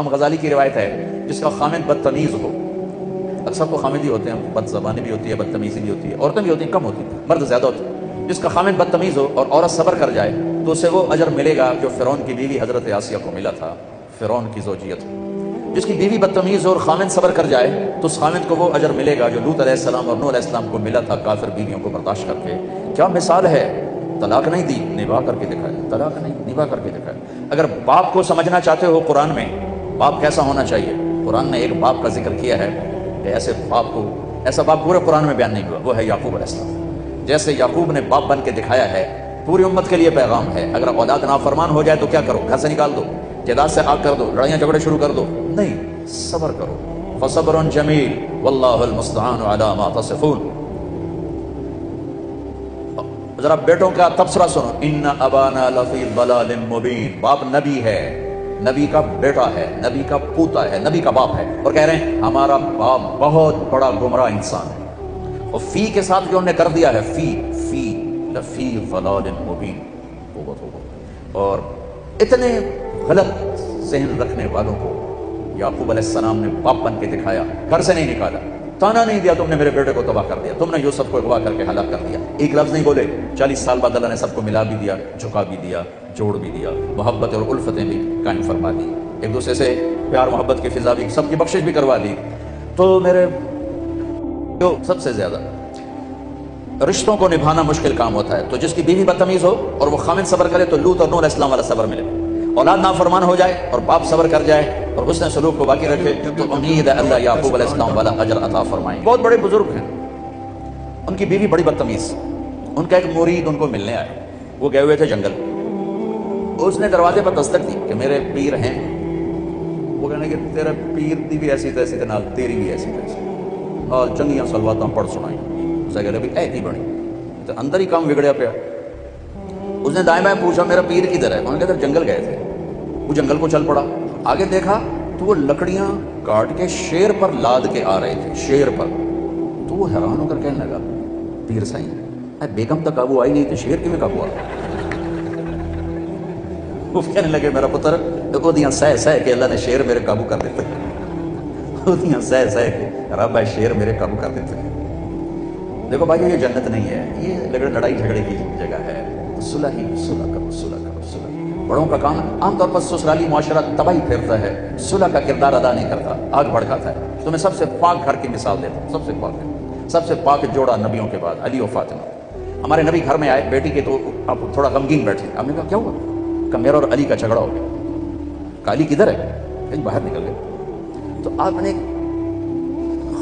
امام غزالی کی روایت ہے جس کا خامد بدتمیز ہو، اکثر تو خامد ہی ہوتے ہیں، بد زبانی بھی ہوتی ہے، بدتمیزی بھی ہوتی ہے، عورتیں بھی ہوتی ہیں، کم ہوتی ہیں، مرد زیادہ ہوتے ہیں۔ جس کا خامد بدتمیز ہو اور عورت صبر کر جائے تو اسے وہ اجر ملے گا جو فرعون کی بیوی حضرت آسیہ کو ملا تھا، فرعون کی زوجیت۔ جس کی بیوی بدتمیز ہو اور خامد صبر کر جائے تو اس خامد کو وہ اجر ملے گا جو لوط علیہ السلام اور نوح علیہ السلام کو ملا تھا کافر بیویوں کو برداشت کر کے۔ کیا مثال ہے! طلاق نہیں دی، نبھا کر کے دکھایا، طلاق نہیں، نبھا کر کے دکھایا۔ اگر باپ کو سمجھنا چاہتے ہو قرآن میں باپ کیسا ہونا چاہیے، قرآن نے ایک باپ کا ذکر کیا ہے کہ ایسا باپ پورے قرآن میں بیان نہیں ہوا، وہ ہے یعقوب علیہ السلام۔ جیسے یعقوب نے باپ بن کے دکھایا ہے، پوری امت کے لیے پیغام ہے۔ اگر اولاد نافرمان ہو جائے تو کیا کرو؟ گھر سے نکال دو، جائیداد سے آگ کر دو، لڑائیاں جھگڑے شروع کر دو؟ نہیں، صبر کرو۔ فصبر جمیل واللہ المستعان علی ما تصفون۔ ذرا بیٹوں کا تبصرہ سنو، ان ابانا لفی ضلال مبین۔ باپ نبی ہے، نبی کا بیٹا ہے، نبی کا پوتا ہے، نبی کا باپ ہے، اور کہہ رہے ہیں ہمارا باپ بہت بڑا گمراہ انسان ہے۔ اور فی کے ساتھ جو ہم نے کر دیا ہے، فی لفی ضلال مبین۔ اور اتنے غلط ذہن رکھنے والوں کو یعقوب علیہ السلام نے باپ بن کے دکھایا، گھر سے نہیں نکالا، تانا نہیں دیا تم نے میرے بیٹے کو تباہ کر دیا، تم نے یوسف کو اغوا کر کے ہلاک کر دیا، ایک لفظ نہیں بولے۔ 40 سال بعد اللہ نے سب کو ملا بھی دیا، جھکا بھی دیا، جوڑ بھی دیا، محبت اور الفتیں بھی قائم فرما دی، ایک دوسرے سے پیار محبت کی فضا بھی، سب کی بخشش بھی کروا دی۔ تو میرے جو سب سے زیادہ رشتوں کو نبھانا مشکل کام ہوتا ہے، تو جس کی بیوی بدتمیز ہو اور وہ خامد صبر کرے تو لوط اور نوح علیہ السلام والا صبر ملے۔ اولاد نافرمان ہو جائے اور باپ صبر کر جائے اور حسن سلوک کو باقی رکھے تو امید ہے اللہ یعقوب علیہ السلام والا اجر عطا فرمائیں۔ بہت بڑے بزرگ ہیں، ان کی بیوی بڑی بدتمیز، ان کا ایک مرید ان کو ملنے آیا، وہ گئے ہوئے تھے جنگل، اس نے دروازے پر دستک دی کہ میرے پیر ہیں۔ وہ کہنے کہ تیرے پیر دی بھی ایسی تیسی کے نال تیری بھی ایسی تیسی، اور چنگیاں سلواتاں پڑھ سنائیں۔ اسے کہہ رہے بھی ایتی بڑی تو اندر ہی کام بگڑیا پیا۔ اس نے دائیں بائیں پوچھا میرا پیر کدھر ہے؟ انہوں نے کہا جنگل گئے تھے۔ وہ جنگل کو چل پڑا، آگے دیکھا تو وہ لکڑیاں کاٹ کے شیر پر لاد کے آ رہے تھے، شیر پر۔ تو وہ حیران ہو کر کہنے لگا پیر سائیں بیگم تک قابو آئی نہیں تو شیر کی میں قابو آ؟ وہ کہنے لگے میرا پتر اودیاں سہ سہ کے اللہ نے شیر میرے قابو کر دیتے، اودیاں سہ سہ کے رب ہے شیر میرے قابو کر دیتے۔ دیکھو بھائی یہ جنت نہیں ہے، یہ لڑائی جھگڑے کی جگہ ہے۔ صلح کرو، صلح کرو، صلح۔ بڑوں کا کام عام طور پر سسرالی معاشرہ تباہی پھیرتا ہے، صلح کا کردار ادا نہیں کرتا، آگ بھڑکاتا ہے۔ تو میں سب سے پاک گھر کی مثال دیتا ہوں، سب سے پاک جوڑا نبیوں کے بعد علی و فاطمہ۔ ہمارے نبی گھر میں آئے بیٹی کے تو اب تھوڑا غمگین بیٹھے، ہم نے کہا کیا ہوا؟ کہ میرا اور علی کا جھگڑا ہو گیا۔ کہ علی کدھر ہے؟ کہیں باہر نکل گئے۔ تو آپ نے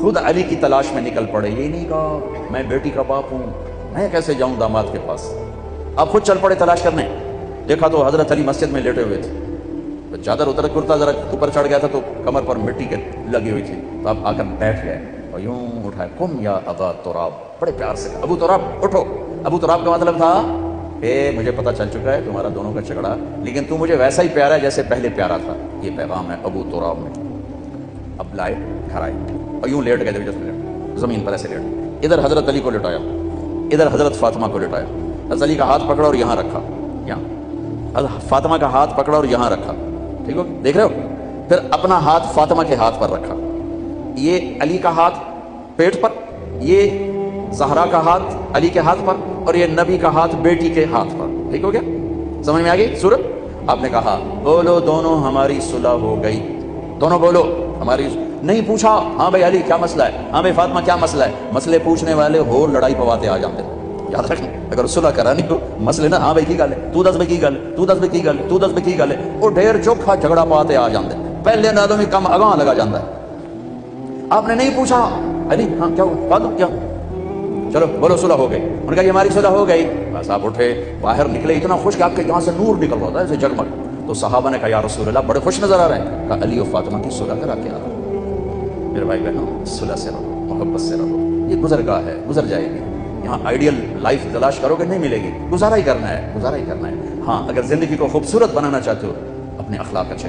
خود علی کی تلاش میں نکل پڑے، یہ نہیں کہا میں بیٹی کا باپ ہوں، میں کیسے جاؤں داماد کے پاس؟ آپ خود چل پڑے تلاش کرنے۔ دیکھا تو حضرت علی مسجد میں لیٹے ہوئے تھے، چادر اتر کرتا ذرا اوپر چڑھ گیا تھا تو کمر پر مٹی کے لگی ہوئی تھی، تو آپ آ کر بیٹھ گئے اور یوں اٹھائے، قم یا ابا تراب، بڑے پیار سے کہا ابو تراب اٹھو۔ ابو تراب کا مطلب تھا مجھے پتہ چل چکا ہے تمہارا دونوں کا جھگڑا، لیکن تو مجھے ویسا ہی پیارا ہے جیسے پہلے پیارا تھا، یہ پیغام ہے ابو تراب میں۔ اب لائے گھر آئے اور یوں لیٹ گئے زمین پر ایسے لیٹ، ادھر حضرت علی کو لٹایا، ادھر حضرت فاطمہ کو لٹایا، حضرت علی کا ہاتھ پکڑا اور یہاں رکھا، یہاں فاطمہ کا ہاتھ پکڑا اور یہاں رکھا، ٹھیک ہو دیکھ رہے ہو؟ پھر اپنا ہاتھ فاطمہ کے ہاتھ پر رکھا، یہ علی کا ہاتھ پیٹ پر، یہ زہرا کا ہاتھ علی کے ہاتھ پر، اور یہ نبی کا ہاتھ بیٹی کے ہاتھ پر، ٹھیک ہو گیا؟ سمجھ میں آ گئی صورت؟ آپ نے کہا بولو دونوں ہماری صلح ہو گئی، دونوں بولو ہماری۔ نہیں پوچھا ہاں بھائی علی کیا مسئلہ ہے، ہاں بھائی فاطمہ کیا مسئلہ ہے، مسئلے پوچھنے والے ہو لڑائی پواتے آ جاتے ہیں، یاد رکھنا۔ اگر صلح کرانی ہو مسئلے نا ہاں بھائی کی گل ہے، تو دس بھائی کی گل، تو دس بھائی کی گل، تو دس بھائی کی گل ہے، وہ ڈھیر چوکھا جھگڑا پواتے آ جاتے ہیں، پہلے نالوں میں کم اگاں لگا جاتا ہے۔ آپ نے نہیں پوچھا علی ہاں کیا ہوا، فاطمہ کیا، چلو بولو صلح ہو گئی۔ انہوں نے کہا یہ ہماری صلح ہو گئی، بس آپ اٹھے باہر نکلے، اتنا خوش کہ آپ کے یہاں سے نور نکل رہا تھا ایسے جگمگ۔ تو صحابہ نے کہا یا رسول اللہ بڑے خوش نظر آ رہے ہیں، کہا علی و فاطمہ کی صلح کرا کے آ رہا ہوں۔ میرے بھائی بہنوں صلح سے رہو، محبت سے رہو، یہ گزرگاہ ہے، گزر جائے گی۔ یہاں آئیڈیل لائف تلاش کرو گے نہیں ملے گی، گزارا ہی کرنا ہے، گزارا ہی کرنا ہے۔ ہاں اگر زندگی کو خوبصورت بنانا چاہتے ہو اپنے اخلاق اچھے